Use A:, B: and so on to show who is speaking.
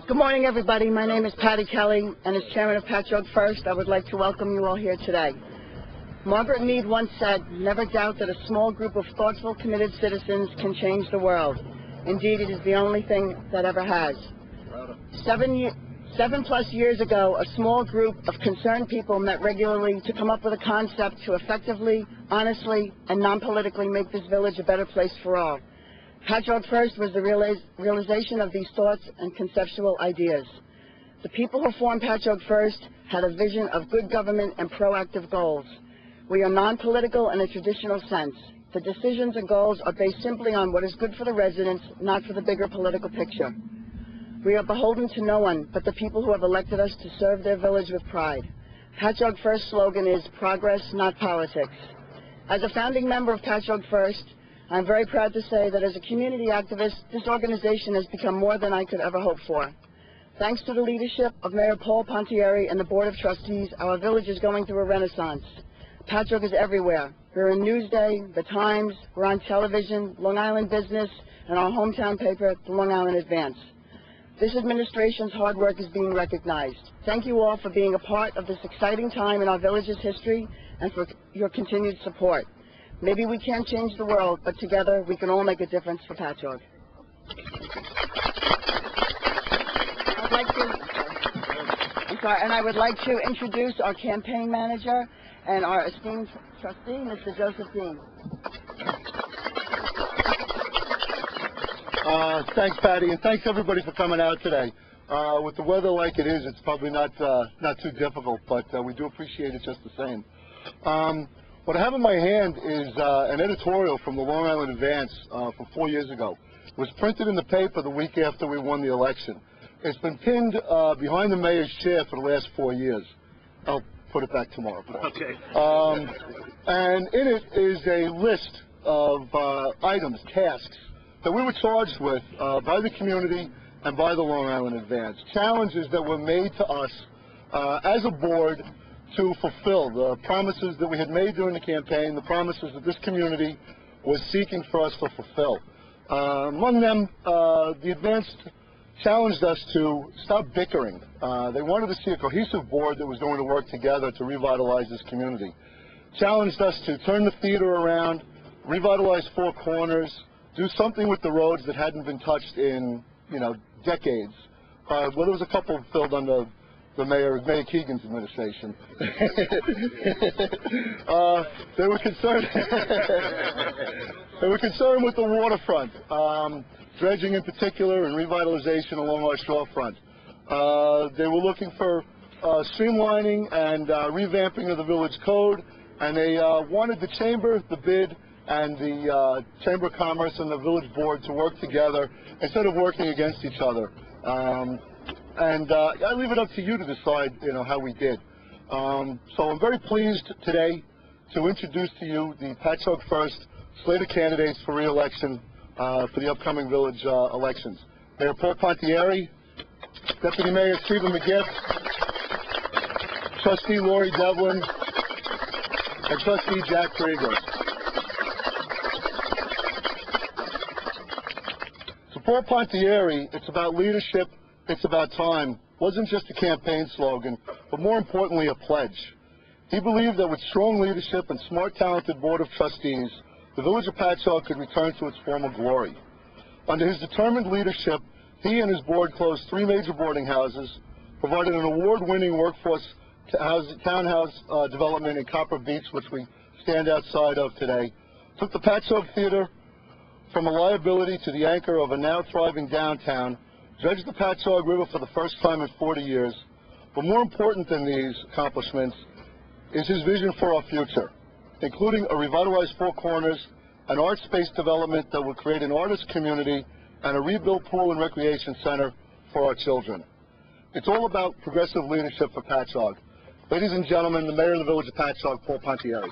A: Good morning, everybody. My name is Patty Kelly, and as chairman of Patchogue First, I would like to welcome you all here today. Margaret Mead once said, "Never doubt that a small group of thoughtful, committed citizens can change the world. Indeed, it is the only thing that ever has." 7+ years ago, a small group of concerned people met regularly to come up with a concept to effectively, honestly, and non-politically make this village a better place for all. Patchogue First was the realization of these thoughts and conceptual ideas. The people who formed Patchogue First had a vision of good government and proactive goals. We are non-political in a traditional sense. The decisions and goals are based simply on what is good for the residents, not for the bigger political picture. We are beholden to no one but the people who have elected us to serve their village with pride. Patchogue First slogan is progress, not politics. As a founding member of Patchogue First, I'm very proud to say that as a community activist, this organization has become more than I could ever hope for. Thanks to the leadership of Mayor Paul Pontieri and the Board of Trustees, our village is going through a renaissance. Patchogue is everywhere. We're in Newsday, The Times, we're on television, Long Island Business, and our hometown paper, the Long Island Advance. This administration's hard work is being recognized. Thank you all for being a part of this exciting time in our village's history and for your continued support. Maybe we can't change the world, but together we can all make a difference for Patchogue. I would like to introduce our campaign manager and our esteemed trustee, Mr. Joseph Dean.
B: Thanks, Patty, and thanks everybody for coming out today. With the weather like it is, it's probably not too difficult, but we do appreciate it just the same. What I have in my hand is an editorial from the Long Island Advance from 4 years ago. It was printed in the paper the week after we won the election. It's been pinned behind the mayor's chair for the last 4 years. I'll put it back tomorrow, Paul.
C: Okay.
B: And in it is a list of items, tasks, that we were charged with by the community and by the Long Island Advance. Challenges that were made to us as a board to fulfill the promises that we had made during the campaign, the promises that this community was seeking for us to fulfill. Among them, the Advance challenged us to stop bickering. They wanted to see a cohesive board that was going to work together to revitalize this community. Challenged us to turn the theater around, revitalize Four Corners, do something with the roads that hadn't been touched in, decades. Well, there was a couple filled under the Mayor Keegan's administration. They were concerned. They were concerned with the waterfront, dredging in particular, and revitalization along our shorefront. They were looking for streamlining and revamping of the village code, and they wanted the chamber, the bid, and the Chamber of Commerce and the village board to work together instead of working against each other. And I leave it up to you to decide, how we did. So I'm very pleased today to introduce to you the Patchogue First slate of candidates for re-election for the upcoming village elections. Mayor Paul Pontieri, Deputy Mayor Stephen McGiff, Trustee Lori Devlin, and Trustee Jack Krieger. So Paul Pontieri, it's about leadership. It's about time wasn't just a campaign slogan, but more importantly, a pledge. He believed that with strong leadership and smart, talented Board of Trustees, the village of Patchogue could return to its former glory. Under his determined leadership, he and his board closed 3 major boarding houses, provided an award-winning workforce townhouse development in Copper Beach, which we stand outside of today, took the Patchogue Theater from a liability to the anchor of a now thriving downtown, dredged the Patchogue River for the first time in 40 years. But more important than these accomplishments is his vision for our future, including a revitalized Four Corners, an art space development that will create an artist community, and a rebuilt pool and recreation center for our children. It's all about progressive leadership for Patchogue. Ladies and gentlemen, the Mayor of the Village of Patchogue, Paul Pontieri.